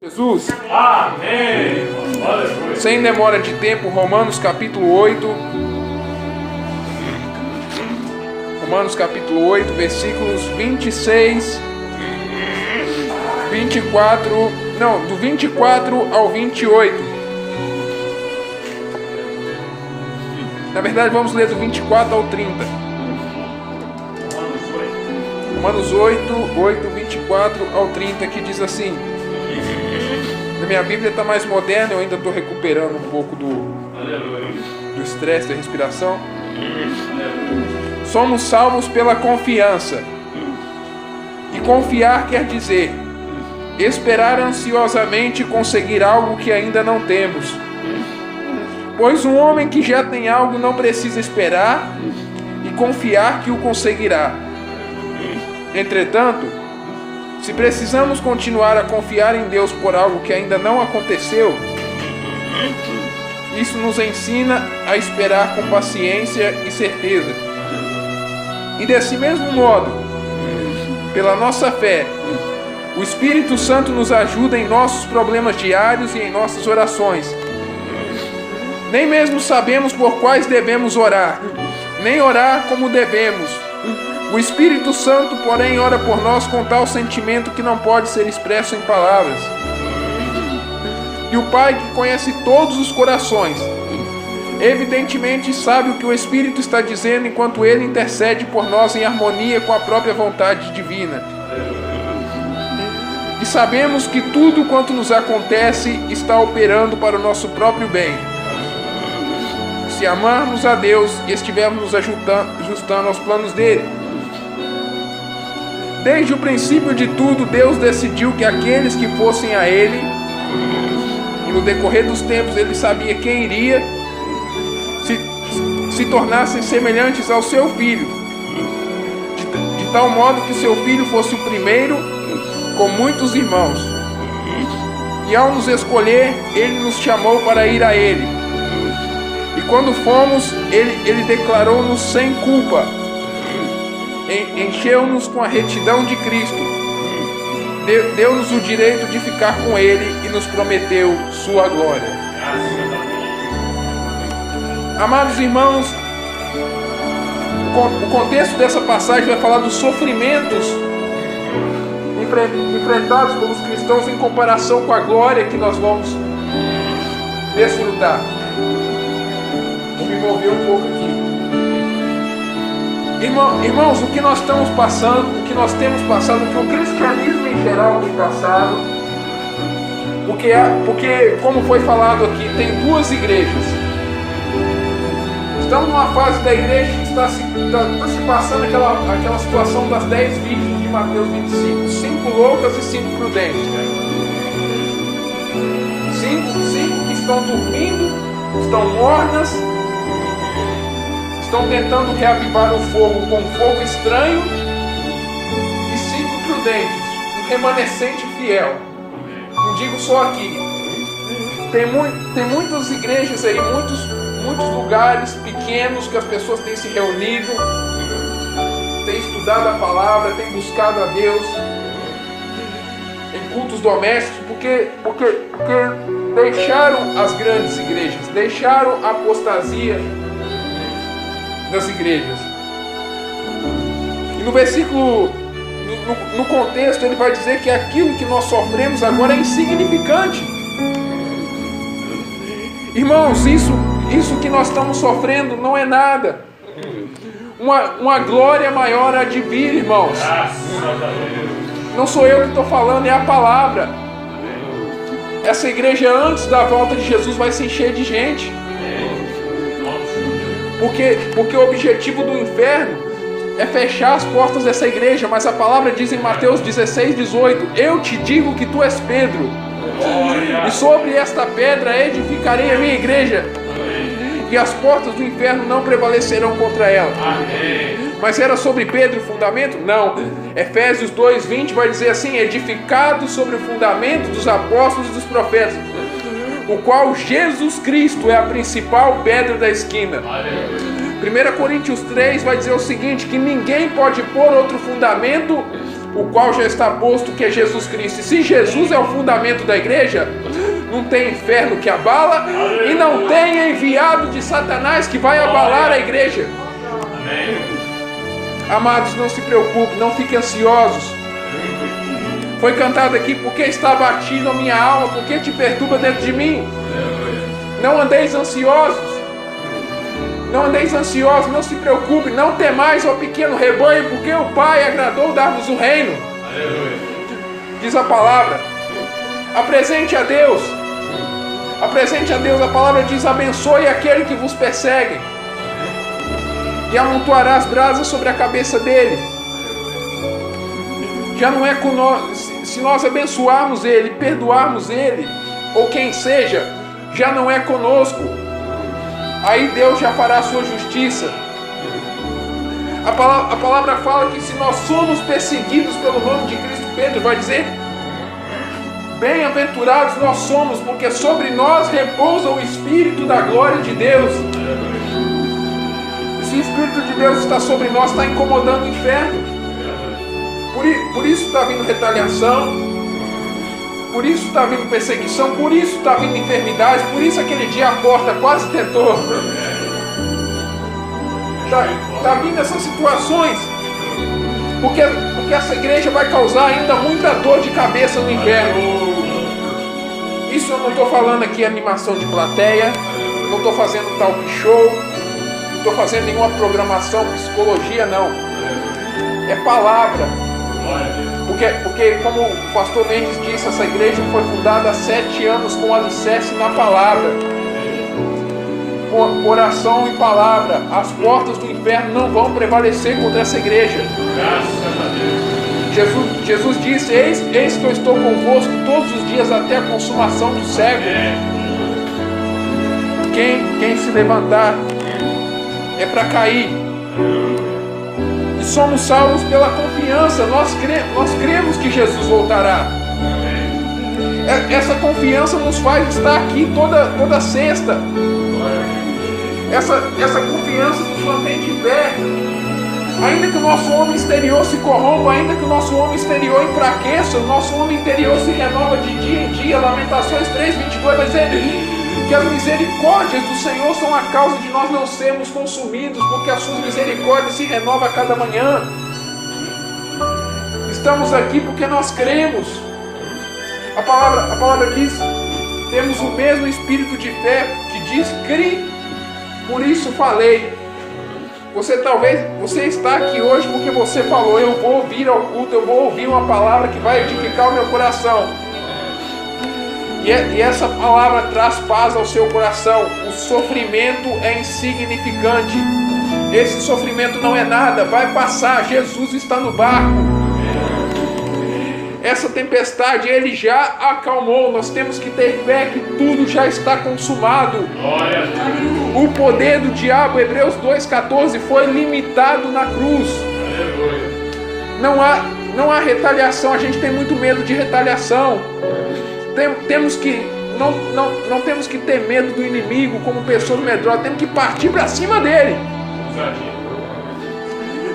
Jesus. Amém. Sem demora de tempo, Romanos capítulo 8. Romanos capítulo 8, versículos 26, 24, do 24 ao 28. Na verdade, vamos ler do 24 ao 30. Romanos 8, 24 ao 30, que diz assim. A minha Bíblia está mais moderna, eu ainda estou recuperando um pouco do estresse da respiração. Somos salvos pela confiança. E confiar quer dizer esperar ansiosamente e conseguir algo que ainda não temos. Pois um homem que já tem algo não precisa esperar e confiar que o conseguirá. Entretanto, se precisamos continuar a confiar em Deus por algo que ainda não aconteceu, isso nos ensina a esperar com paciência e certeza. E desse mesmo modo, pela nossa fé, o Espírito Santo nos ajuda em nossos problemas diários e em nossas orações. Nem mesmo sabemos por quais devemos orar, nem orar como devemos. O Espírito Santo, porém, ora por nós com tal sentimento que não pode ser expresso em palavras. E o Pai, que conhece todos os corações, evidentemente sabe o que o Espírito está dizendo enquanto Ele intercede por nós em harmonia com a própria vontade divina. E sabemos que tudo quanto nos acontece está operando para o nosso próprio bem, se amarmos a Deus e estivermos nos ajustando aos planos dele. Desde o princípio de tudo, Deus decidiu que aqueles que fossem a Ele, e no decorrer dos tempos Ele sabia quem iria, se tornassem semelhantes ao seu Filho, de tal modo que seu Filho fosse o primeiro com muitos irmãos. E ao nos escolher, Ele nos chamou para ir a Ele. E quando fomos, Ele declarou-nos sem culpa. Encheu-nos com a retidão de Cristo, deu-nos o direito de ficar com Ele e nos prometeu sua glória. Amados irmãos, o contexto dessa passagem vai falar dos sofrimentos enfrentados pelos cristãos em comparação com a glória que nós vamos desfrutar. Vou me mover um pouco aqui. Irmãos, o que nós estamos passando, o que nós temos passado, o que o cristianismo em geral tem passado, porque como foi falado aqui, tem duas igrejas. Estamos numa fase da igreja que está se passando aquela situação das 10 virgens de Mateus 25, 5 loucas e 5 prudentes. 5 que estão dormindo, estão mornas, estão tentando reavivar o fogo com um fogo estranho, e 5 prudentes, um remanescente fiel. Não digo só aqui. Tem muitas igrejas aí, muitos lugares pequenos que as pessoas têm se reunido, têm estudado a palavra, têm buscado a Deus em cultos domésticos, porque deixaram as grandes igrejas, deixaram a apostasia das igrejas. E no versículo, no contexto, ele vai dizer que aquilo que nós sofremos agora é insignificante. Irmãos, isso que nós estamos sofrendo não é nada. Uma glória maior há de vir, irmãos. Não sou eu que estou falando, é a palavra. Essa igreja, antes da volta de Jesus, vai se encher de gente. Porque o objetivo do inferno é fechar as portas dessa igreja. Mas a palavra diz em Mateus 16, 18: Eu te digo que tu és Pedro, e sobre esta pedra edificarei a minha igreja, e as portas do inferno não prevalecerão contra ela. Mas era sobre Pedro o fundamento? Não. Efésios 2:20 vai dizer assim: edificado sobre o fundamento dos apóstolos e dos profetas, o qual Jesus Cristo é a principal pedra da esquina. 1 Coríntios 3 vai dizer o seguinte: que ninguém pode pôr outro fundamento o qual já está posto, que é Jesus Cristo. E se Jesus é o fundamento da igreja, não tem inferno que abala e não tem enviado de Satanás que vai abalar a igreja. Amados, não se preocupem, não fiquem ansiosos. Foi cantado aqui: porque está abatido a minha alma, porque te perturba dentro de mim. Não andeis ansiosos. Não andeis ansiosos, não se preocupe, não temais, ó pequeno rebanho, porque o Pai agradou dar-vos o reino. Diz a palavra. Apresente a Deus. Apresente a Deus. A palavra diz: abençoe aquele que vos persegue, e amontoará as brasas sobre a cabeça dele. Já não é com nós. Se nós abençoarmos ele, perdoarmos ele, ou quem seja, já não é conosco. Aí Deus já fará a sua justiça. A palavra fala que se nós somos perseguidos pelo nome de Cristo, Pedro vai dizer: bem-aventurados nós somos, porque sobre nós repousa o Espírito da glória de Deus. Se o Espírito de Deus está sobre nós, está incomodando o inferno. Por isso está vindo retaliação, por isso está vindo perseguição, por isso está vindo enfermidade, por isso aquele dia a porta quase tentou. Está vindo essas situações, porque essa igreja vai causar ainda muita dor de cabeça no inferno. Isso eu não estou falando aqui animação de plateia, não estou fazendo talk show, não estou fazendo nenhuma programação, psicologia, não. É palavra. Porque como o pastor Mendes disse, essa igreja foi fundada há 7 anos com alicerce na palavra, com oração e palavra. As portas do inferno não vão prevalecer contra essa igreja. Jesus disse: eis que eu estou convosco todos os dias até a consumação do século. Quem se levantar é para cair. E somos salvos pela confiança. Nós cremos que Jesus voltará. Essa confiança nos faz estar aqui toda sexta. Essa confiança nos mantém de pé. Ainda que o nosso homem exterior se corrompa, ainda que o nosso homem exterior enfraqueça, o nosso homem interior se renova de dia em dia. Lamentações 3:22 vai dizer que as misericórdias do Senhor são a causa de nós não sermos consumidos, porque as suas misericórdias se renovam a cada manhã. Estamos aqui porque nós cremos. A palavra diz: temos o mesmo espírito de fé que diz: crie, por isso falei. Você está aqui hoje porque você falou: eu vou ouvir ao culto, eu vou ouvir uma palavra que vai edificar o meu coração. E essa palavra traz paz ao seu coração. O sofrimento é insignificante. Esse sofrimento não é nada, vai passar. Jesus está no barco. Essa tempestade Ele já acalmou. Nós temos que ter fé que tudo já está consumado. O poder do diabo, Hebreus 2,14, foi limitado na cruz. Não há retaliação. A gente tem muito medo de retaliação. Não temos que ter medo do inimigo como pessoa medrosa. Temos que partir para cima dele.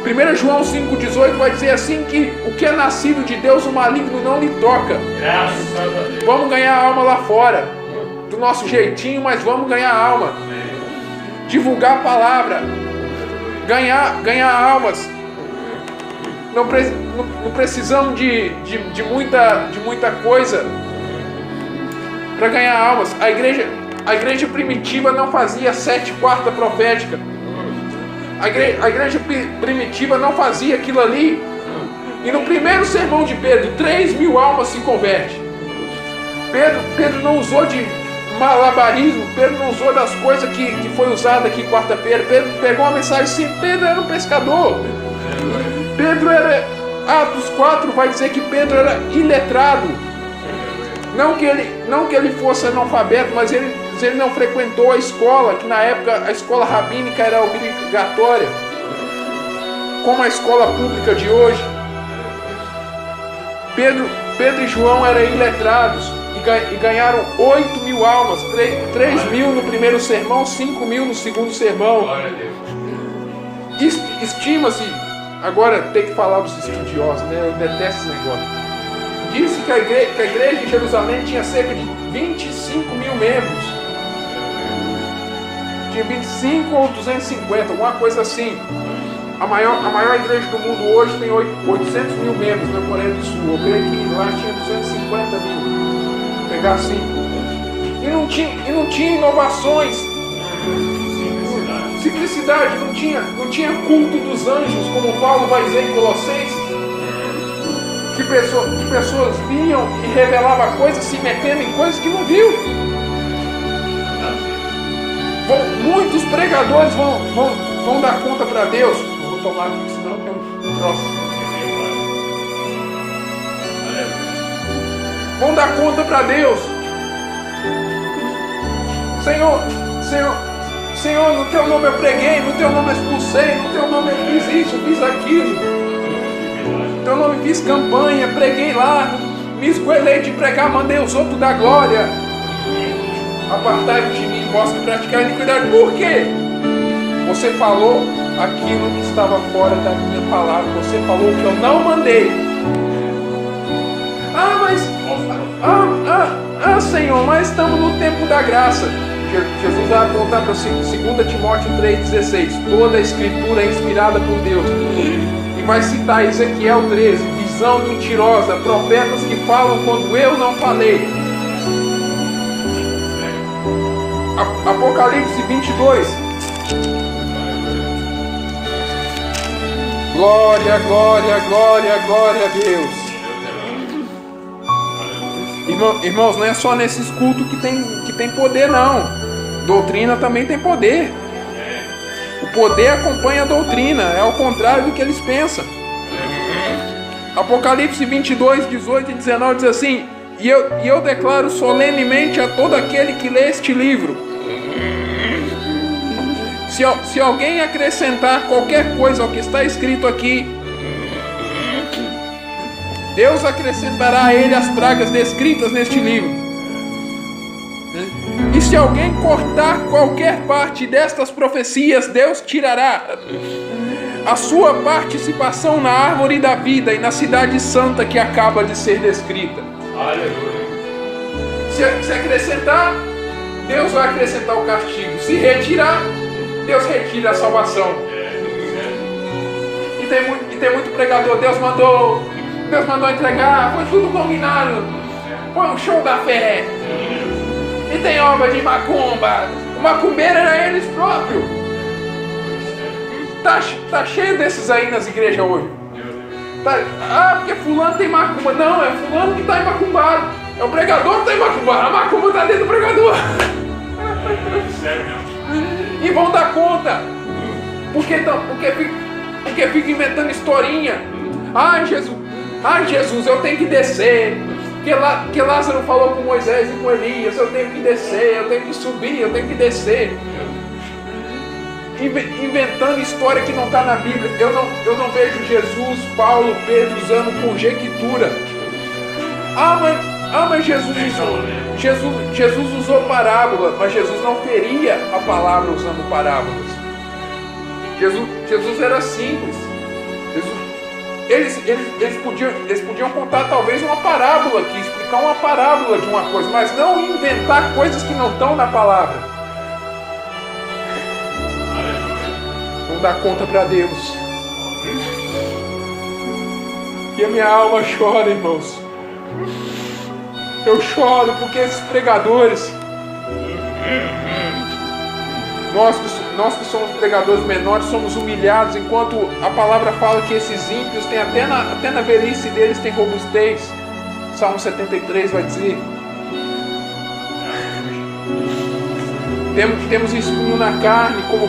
1 João 5,18 vai dizer assim: que o que é nascido de Deus, o maligno não lhe toca. Vamos ganhar a alma lá fora, do nosso jeitinho, mas vamos ganhar a alma. Divulgar a palavra, ganhar almas. Não precisamos de muita coisa para ganhar almas. A igreja primitiva não fazia 7 quarta profética. A igreja primitiva não fazia aquilo ali. E no primeiro sermão de Pedro, 3.000 almas se convertem. Pedro não usou de malabarismo. Pedro não usou das coisas que foi usada aqui quarta-feira. Pedro pegou uma mensagem assim. Pedro era um pescador. Pedro era... Atos 4 vai dizer que Pedro era iletrado. Não que ele fosse analfabeto, mas ele não frequentou a escola, que na época a escola rabínica era obrigatória, como a escola pública de hoje. Pedro e João eram iletrados e ganharam 8.000 almas, 3.000 no primeiro sermão, 5.000 no segundo sermão. Estima-se Agora tem que falar dos estudiosos, né? Eu detesto esse negócio. Disse que a igreja em Jerusalém tinha cerca de 25 mil membros. Tinha 25 ou 250, alguma coisa assim. A maior igreja do mundo hoje tem 800 mil membros na Coreia do Sul. Eu creio que lá tinha 250 mil. Vou pegar assim. E não tinha inovações. Simplicidade, não tinha culto dos anjos, como Paulo vai dizer em Colossenses. Que pessoas vinham e revelavam coisas, se metendo em coisas que não viu. Muitos pregadores vão dar conta para Deus. Eu vou tomar aqui, senão tem um troço. Vão dar conta para Deus. Senhor, no teu nome eu preguei, no teu nome eu expulsei, no teu nome eu fiz isso, eu fiz aquilo. No teu nome eu fiz campanha, preguei lá, me escolhei de pregar, mandei os outros da glória. Apartai-vos de mim, vós que praticais iniquidade. Por quê? Você falou aquilo que estava fora da minha palavra, você falou que eu não mandei. Senhor, mas estamos no tempo da graça. Jesus vai apontar para 2 Timóteo 3,16. Toda a escritura é inspirada por Deus. E vai citar Ezequiel 13. Visão mentirosa, profetas que falam quando eu não falei. Apocalipse 22. Glória, glória, glória, glória a Deus. Irmãos, não é só nesses cultos que tem poder, não. Doutrina também tem poder. O poder acompanha a doutrina, é ao contrário do que eles pensam. Apocalipse 22, 18 e 19 diz assim: E eu declaro solenemente a todo aquele que lê este livro: se alguém acrescentar qualquer coisa ao que está escrito aqui, Deus acrescentará a ele as pragas descritas neste livro. E se alguém cortar qualquer parte destas profecias, Deus tirará a sua participação na árvore da vida e na cidade santa que acaba de ser descrita. Aleluia. Se acrescentar, Deus vai acrescentar o castigo. Se retirar, Deus retira a salvação. E tem muito pregador. Deus mandou entregar, foi tudo combinado. Foi um show da fé. E tem obra de macumba. O macumbeiro era eles próprios. Tá cheio desses aí nas igrejas hoje. Porque fulano tem macumba. Não, é fulano que está macumbado. É o pregador que está macumbado. A macumba está dentro do pregador. E vão dar conta. Porque fica inventando historinha. Jesus, eu tenho que descer. Porque Lázaro falou com Moisés e com Elias: eu tenho que descer, eu tenho que subir, eu tenho que descer. Inventando história que não está na Bíblia. Eu não vejo Jesus, Paulo, Pedro usando conjectura. Mas Jesus usou parábola, mas Jesus não feria a palavra usando parábolas. Jesus era simples. Eles podiam contar talvez uma parábola aqui, explicar uma parábola de uma coisa, mas não inventar coisas que não estão na palavra. Vão dar conta para Deus. E a minha alma chora, irmãos. Eu choro porque esses pregadores, nós que somos pregadores menores, somos humilhados, enquanto a palavra fala que esses ímpios têm até na velhice deles tem robustez. Salmo 73 vai dizer: temos espinho na carne, como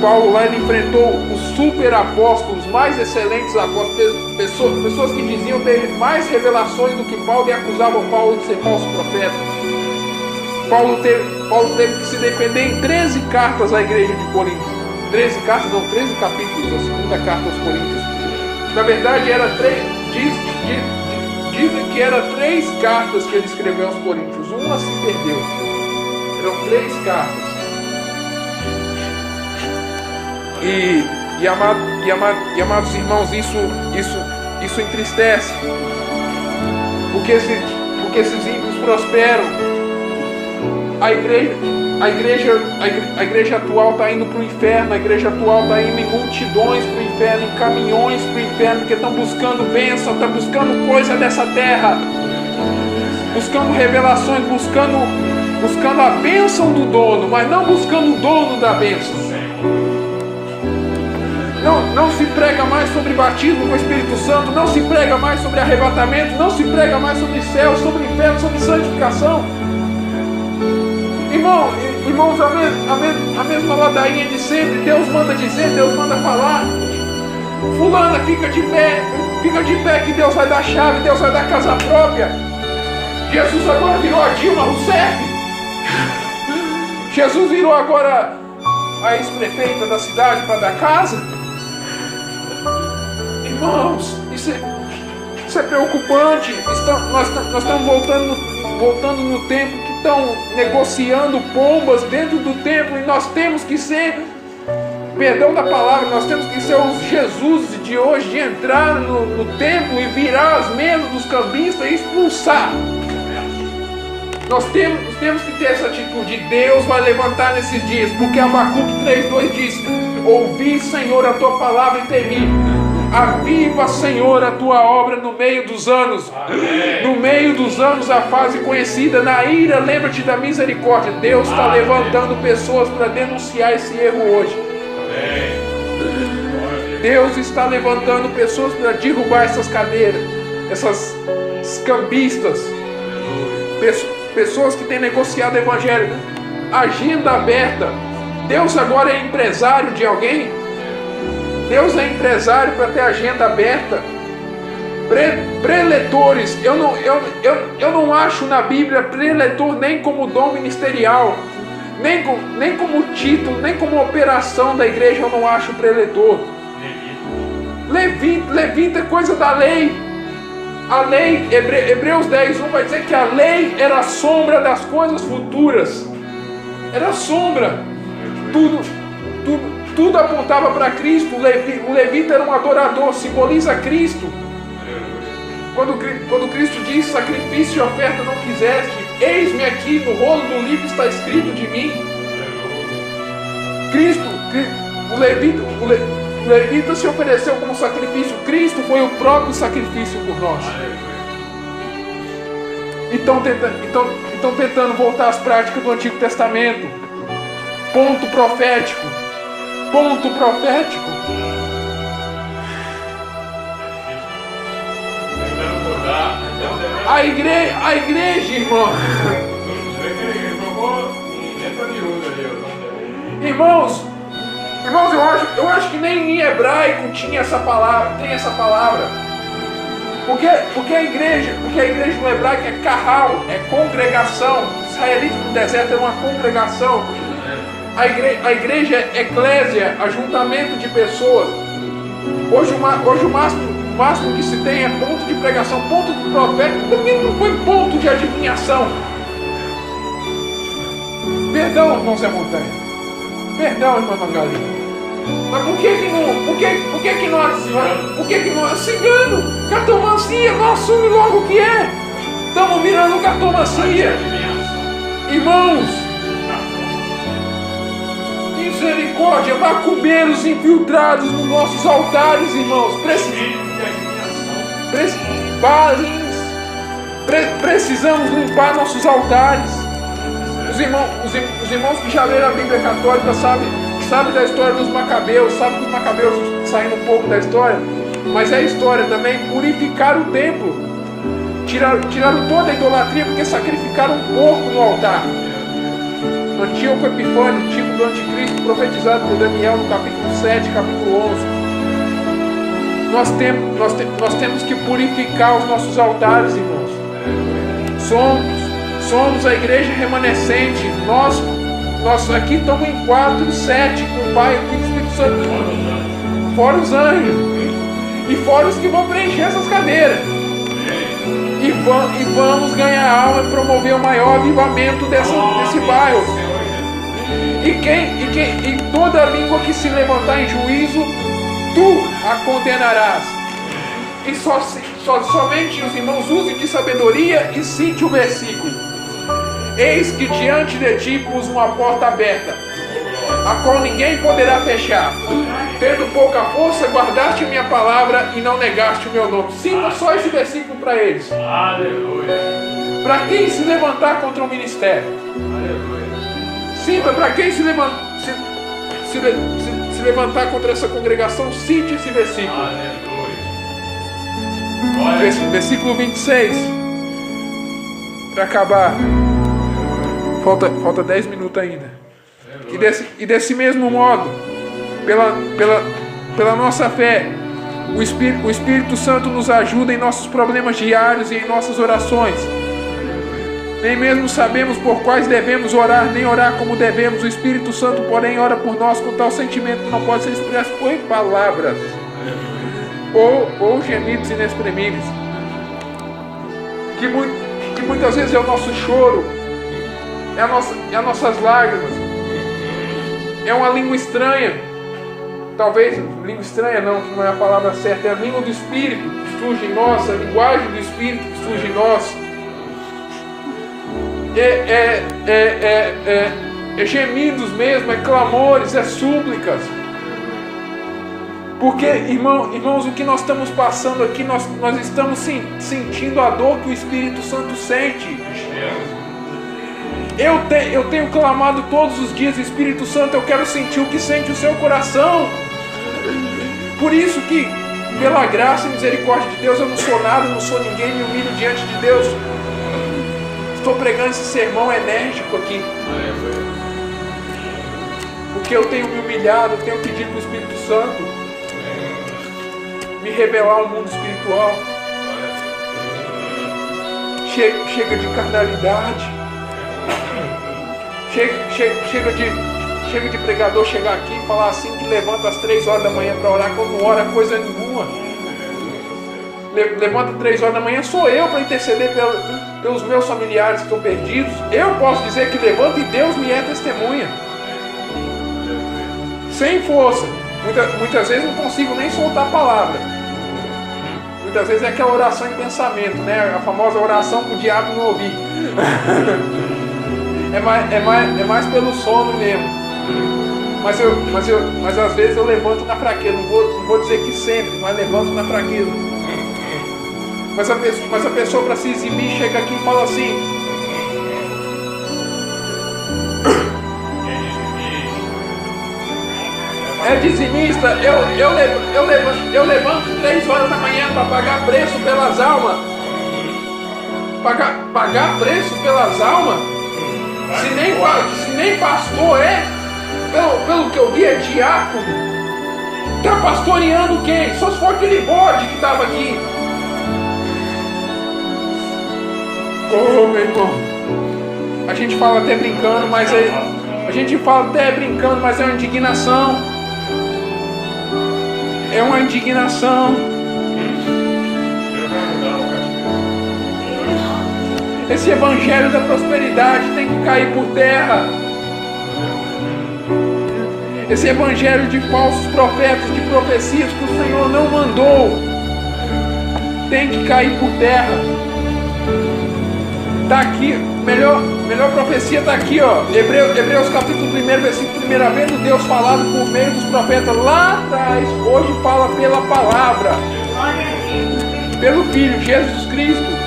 Paulo lá, ele enfrentou os super apóstolos, mais excelentes apóstolos, pessoas que diziam ter mais revelações do que Paulo e acusavam Paulo de ser falso profeta. Paulo teve que se defender em 13 cartas à igreja de Corinto. 13 capítulos da segunda carta aos Coríntios. Na verdade, dizem que era 3 cartas que ele escreveu aos Coríntios. Uma se perdeu. Eram 3 cartas. E amados irmãos, isso entristece. Porque esses ímpios prosperam. A igreja atual está indo para o inferno. A igreja atual está indo em multidões para o inferno, em caminhões para o inferno, porque estão buscando bênção, estão buscando coisa dessa terra, buscando revelações, buscando a bênção do dono, mas não buscando o dono da bênção. Não se prega mais sobre batismo com o Espírito Santo, não se prega mais sobre arrebatamento, não se prega mais sobre céu, sobre inferno, sobre santificação. Irmãos, a mesma ladainha de sempre. Deus manda dizer, Deus manda falar. Fulana, fica de pé que Deus vai dar chave, Deus vai dar casa própria. Jesus agora virou a Dilma Rousseff. Jesus virou agora a ex-prefeita da cidade para dar casa. Irmãos, isso é preocupante. Nós estamos voltando no tempo que estão negociando pombas dentro do templo, e nós temos que ser, perdão da palavra, nós temos que ser os Jesus de hoje, de entrar no templo e virar as mesas dos cambistas e expulsar. Nós temos que ter essa atitude. Deus vai levantar nesses dias, porque Abacuque 3:2 diz: ouvi, Senhor, a tua palavra e temi. Aviva, Senhor, a tua obra no meio dos anos. Amém. No meio dos anos, a fase conhecida. Na ira, lembra-te da misericórdia. Deus está levantando pessoas para denunciar esse erro hoje. Amém. Deus está levantando pessoas para derrubar essas cadeiras, essas cambistas, pessoas que têm negociado o evangelho. Agenda aberta. Deus agora é empresário de alguém? Deus é empresário para ter agenda aberta. Preletores, eu não acho na Bíblia preletor nem como dom ministerial, nem como título, nem como operação da igreja. Eu não acho preletor. Levita é coisa da lei. A lei, Hebreus 10:1 vai dizer que a lei era a sombra das coisas futuras. Era a sombra. Tudo apontava para Cristo. O levita era um adorador, simboliza Cristo. Quando Cristo diz: sacrifício e oferta não quiseste, eis-me aqui, no rolo do livro está escrito de mim. O levita se ofereceu como sacrifício. Cristo foi o próprio sacrifício por nós. Então tentando voltar às práticas do Antigo Testamento. Ponto profético. A igreja, irmão. Irmãos, eu acho que nem em hebraico tem essa palavra. Porque a igreja no hebraico é carral, é congregação. Os israelitas no deserto era uma congregação. A igreja é eclésia, ajuntamento de pessoas. Hoje o máximo que se tem é ponto de pregação, ponto de profeta. Também não foi ponto de adivinhação. Perdão, irmão Zé Montanha. Perdão, irmã Mangalinha. Mas por que não é cigano? Cartomancia, não assume logo o que é. Estamos virando cartomancia. Irmãos, misericórdia, macumbeiros infiltrados nos nossos altares, irmãos. Precisamos limpar nossos altares. Os irmãos que já leram a Bíblia Católica sabem da história dos Macabeus, sabem que os Macabeus, saindo um pouco da história, mas é a história também, purificar o templo, tiraram toda a idolatria, porque sacrificaram um porco no altar. Antíoco Epifânio, tipo do anticristo, profetizado por Daniel no capítulo 7, capítulo 11. Nós temos que purificar os nossos altares, irmãos. Somos a igreja remanescente. Nós aqui estamos em 4, 7, com o Pai, com o Espírito Santo, fora os anjos, e fora os que vão preencher essas cadeiras. E vamos ganhar alma e promover o maior avivamento desse bairro. E toda língua que se levantar em juízo, tu a condenarás. E somente os irmãos usem de sabedoria e cite o versículo. Eis que diante de ti pus uma porta aberta, a qual ninguém poderá fechar. Tendo pouca força, guardaste minha palavra e não negaste o meu nome. Cita só esse versículo para eles. Aleluia. Para quem se levantar contra o ministério. Aleluia. Cita para quem se levantar contra essa congregação. Cite esse versículo. Aleluia. Versículo 26. Para acabar. Falta 10 minutos ainda. E desse mesmo modo, pela nossa fé, o Espírito Santo nos ajuda em nossos problemas diários e em nossas orações. Nem mesmo sabemos por quais devemos orar, nem orar como devemos. O Espírito Santo, porém, ora por nós com tal sentimento que não pode ser expresso por palavras ou gemidos inexprimíveis. Que muitas vezes é o nosso choro, é as nossas lágrimas, é uma língua estranha. Talvez, língua estranha não é a palavra certa, é a língua do Espírito que surge em nós, a linguagem do Espírito que surge em nós. É gemidos mesmo, é clamores, é súplicas. Porque, irmãos, o que nós estamos passando aqui, nós estamos sentindo a dor que o Espírito Santo sente. Eu tenho clamado todos os dias, Espírito Santo, eu quero sentir o que sente o seu coração. Por isso que, pela graça e misericórdia de Deus, eu não sou nada, não sou ninguém, me humilho diante de Deus. Estou pregando esse sermão enérgico aqui. Porque eu tenho me humilhado, eu tenho pedido para o Espírito Santo me revelar o mundo espiritual. Chega de carnalidade. Chega de pregador chegar aqui e falar assim que levanta às 3 horas da manhã para orar, quando não ora coisa nenhuma. Levanta 3 horas da manhã, sou eu para interceder pelos meus familiares que estão perdidos. Eu posso dizer que levanto e Deus me é testemunha. Sem força. Muitas vezes não consigo nem soltar a palavra. Muitas vezes é aquela oração em pensamento, né? A famosa oração para o diabo não ouvir. É mais pelo sono mesmo. Mas às vezes eu levanto na fraqueza. Não vou dizer que sempre, mas levanto na fraqueza. Mas a pessoa para se eximir chega aqui e fala assim: é dizimista, eu levanto 3 horas da manhã para pagar preço pelas almas. Pagar preço pelas almas? Se nem pastor é, pelo que eu vi, é diácono. Está pastoreando quem? Só se for aquele bode que estava aqui. Oh, meu irmão, a gente fala até brincando, mas é uma indignação. É uma indignação. Esse evangelho da prosperidade tem que cair por terra. Esse evangelho de falsos profetas, de profecias que o Senhor não mandou, tem que cair por terra. Está aqui, melhor profecia está aqui, ó. Hebreus capítulo 1, versículo 1, vendo Deus falado por meio dos profetas lá atrás, hoje fala pela palavra, pelo Filho, Jesus Cristo.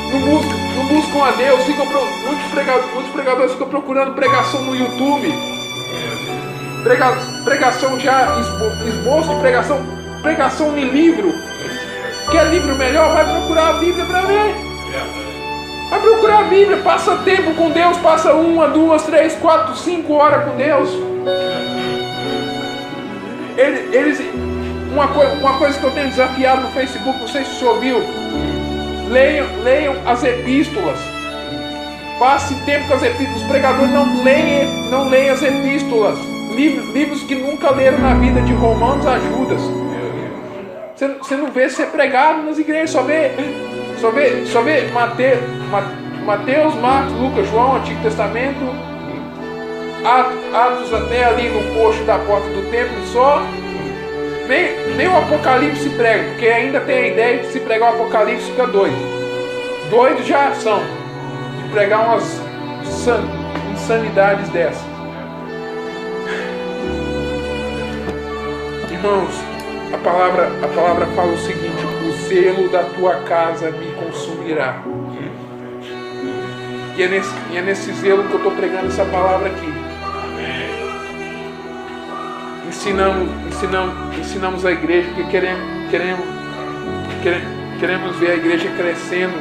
Não buscam a Deus, muitos pregadores ficam procurando pregação no YouTube, pregação já esboço de pregação em livro. Quer livro melhor? Vai procurar a Bíblia para ver. Vai procurar a Bíblia, passa tempo com Deus, passa 1, 2, 3, 4, 5 horas com Deus. Uma coisa que eu tenho desafiado no Facebook, não sei se você ouviu, leiam as epístolas. Passe tempo com as epístolas. Os pregadores não leem as epístolas. Livros que nunca leram na vida, de Romanos a Judas. Você não vê ser pregado nas igrejas, só vê Mateus, Marcos, Lucas, João, Antigo Testamento, Atos até ali no posto da porta do templo só. Nem o Apocalipse prega, porque ainda tem a ideia de se pregar o Apocalipse fica doido. Doidos já são de pregar umas insanidades dessas. Irmãos, a palavra fala o seguinte: o zelo da tua casa me consumirá. E é nesse zelo que eu estou pregando essa palavra aqui. Ensinamos a igreja, porque queremos ver a igreja crescendo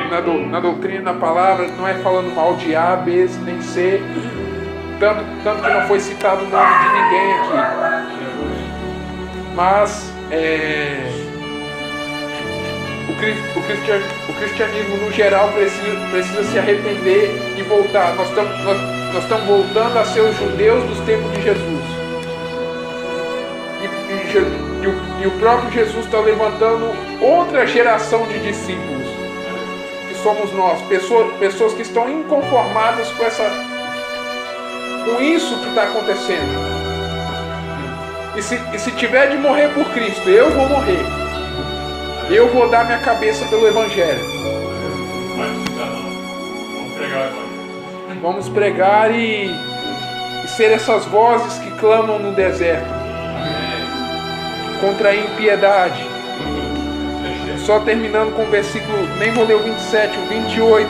na doutrina, na palavra. Não é falando mal de A, B, nem C, tanto que não foi citado o nome de ninguém aqui. Mas o cristianismo no geral precisa se arrepender e voltar. Nós estamos voltando a ser os judeus dos tempos de Jesus. E o próprio Jesus está levantando outra geração de discípulos, que somos nós, pessoas que estão inconformadas com isso que está acontecendo. E se tiver de morrer por Cristo, eu vou morrer. Eu vou dar minha cabeça pelo Evangelho. Vamos pregar e ser essas vozes que clamam no deserto contra a impiedade. Só terminando com o versículo, nem vou ler o 27, o 28.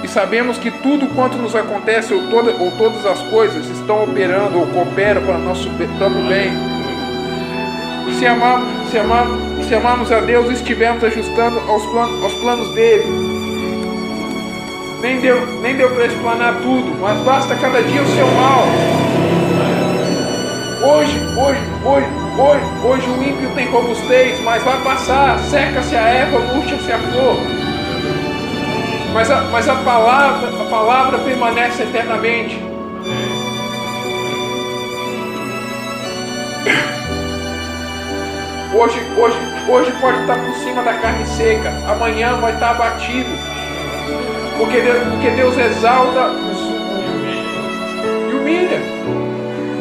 E sabemos que tudo quanto nos acontece, ou todas as coisas, estão operando ou cooperam para o nosso próprio bem. Se amarmos a Deus, estivermos ajustando aos planos dele. Nem deu para explanar tudo, mas basta cada dia o seu mal. Hoje o ímpio tem robustez, mas vai passar. Seca-se a erva, murcha-se a flor. Mas a palavra permanece eternamente. Hoje pode estar por cima da carne seca, amanhã vai estar abatido. Porque Deus exalta e humilha.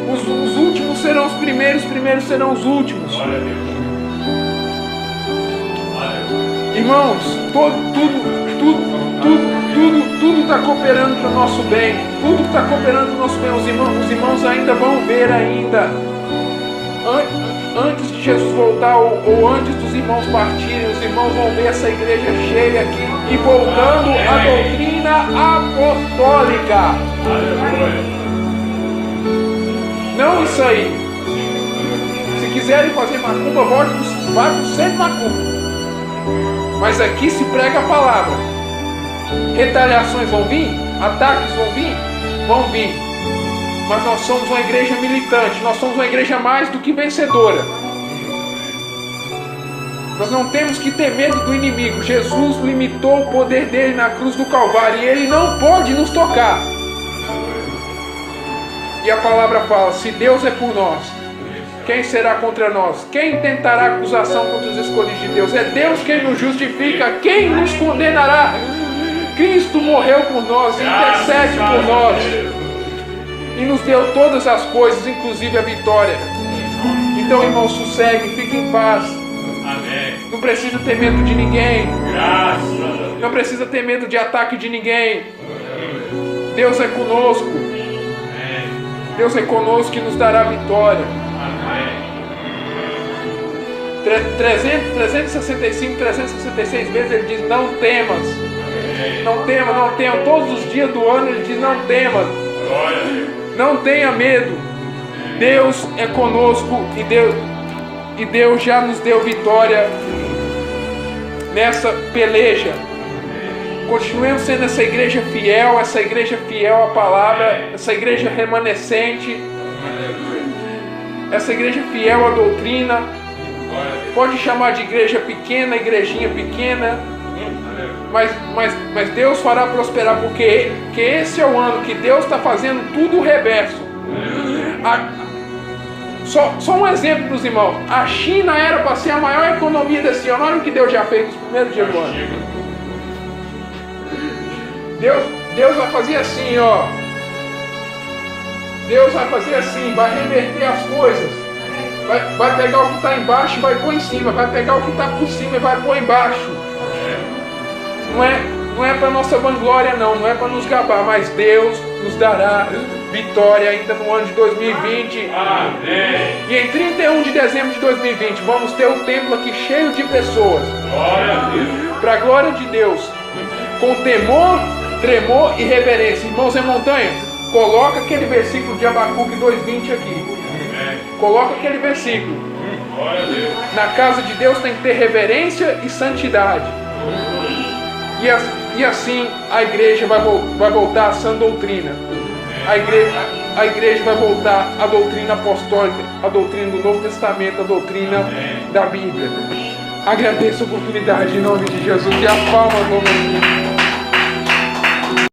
Os últimos serão os primeiros serão os últimos. Irmãos, tudo está cooperando para o nosso bem. Tudo está cooperando para o nosso bem. Os irmãos ainda vão ver antes de Jesus voltar ou antes dos irmãos partirem, os irmãos vão ver essa igreja cheia aqui e voltando à doutrina apostólica. Não isso aí. Se quiserem fazer macumba, vá para o centro macumba. Mas aqui se prega a palavra. Retaliações vão vir? Ataques vão vir? Vão vir. Mas nós somos uma igreja militante. Nós somos uma igreja mais do que vencedora. Nós não temos que ter medo do inimigo. Jesus limitou o poder dele na cruz do Calvário. E ele não pode nos tocar. E a palavra fala: se Deus é por nós, quem será contra nós? Quem tentará acusação contra os escolhidos de Deus? É Deus quem nos justifica. Quem nos condenará? Cristo morreu por nós, intercede por nós e nos deu todas as coisas, inclusive a vitória. Então, irmão, sossegue, fique em paz. Não precisa ter medo de ninguém. Não precisa ter medo de ataque de ninguém. Deus é conosco. Deus é conosco e nos dará vitória. 365, 366 vezes ele diz: não temas. Não tema, não tema. Todos os dias do ano ele diz: não tema. Não tenha medo. Deus é conosco e Deus já nos deu vitória nessa peleja. Continuemos sendo essa igreja fiel à palavra, essa igreja remanescente, essa igreja fiel à doutrina. Pode chamar de igreja pequena, igrejinha pequena, mas Deus fará prosperar, porque esse é o ano que Deus está fazendo tudo o reverso. Só um exemplo para os irmãos: a China era para ser a maior economia desse ano. Olha o que Deus já fez nos primeiros dias do ano. Deus vai fazer assim, ó. Deus vai fazer assim, vai reverter as coisas. Vai pegar o que está embaixo e vai pôr em cima. Vai pegar o que está por cima e vai pôr embaixo. Não é para nossa vanglória não é para nos gabar, mas Deus nos dará vitória ainda no ano de 2020. Amém. E em 31 de dezembro de 2020 vamos ter o templo aqui cheio de pessoas. Glória a Deus. Para a glória de Deus, com temor, tremor e reverência. Irmãos em montanha, coloca aquele versículo de Abacuque 2:20 aqui. Coloca aquele versículo. Glória a Deus. Na casa de Deus tem que ter reverência e santidade. E assim a igreja vai voltar à sã doutrina. A igreja vai voltar à doutrina apostólica, a doutrina do Novo Testamento, a doutrina da Bíblia. Agradeço a oportunidade em nome de Jesus e a palma do nome.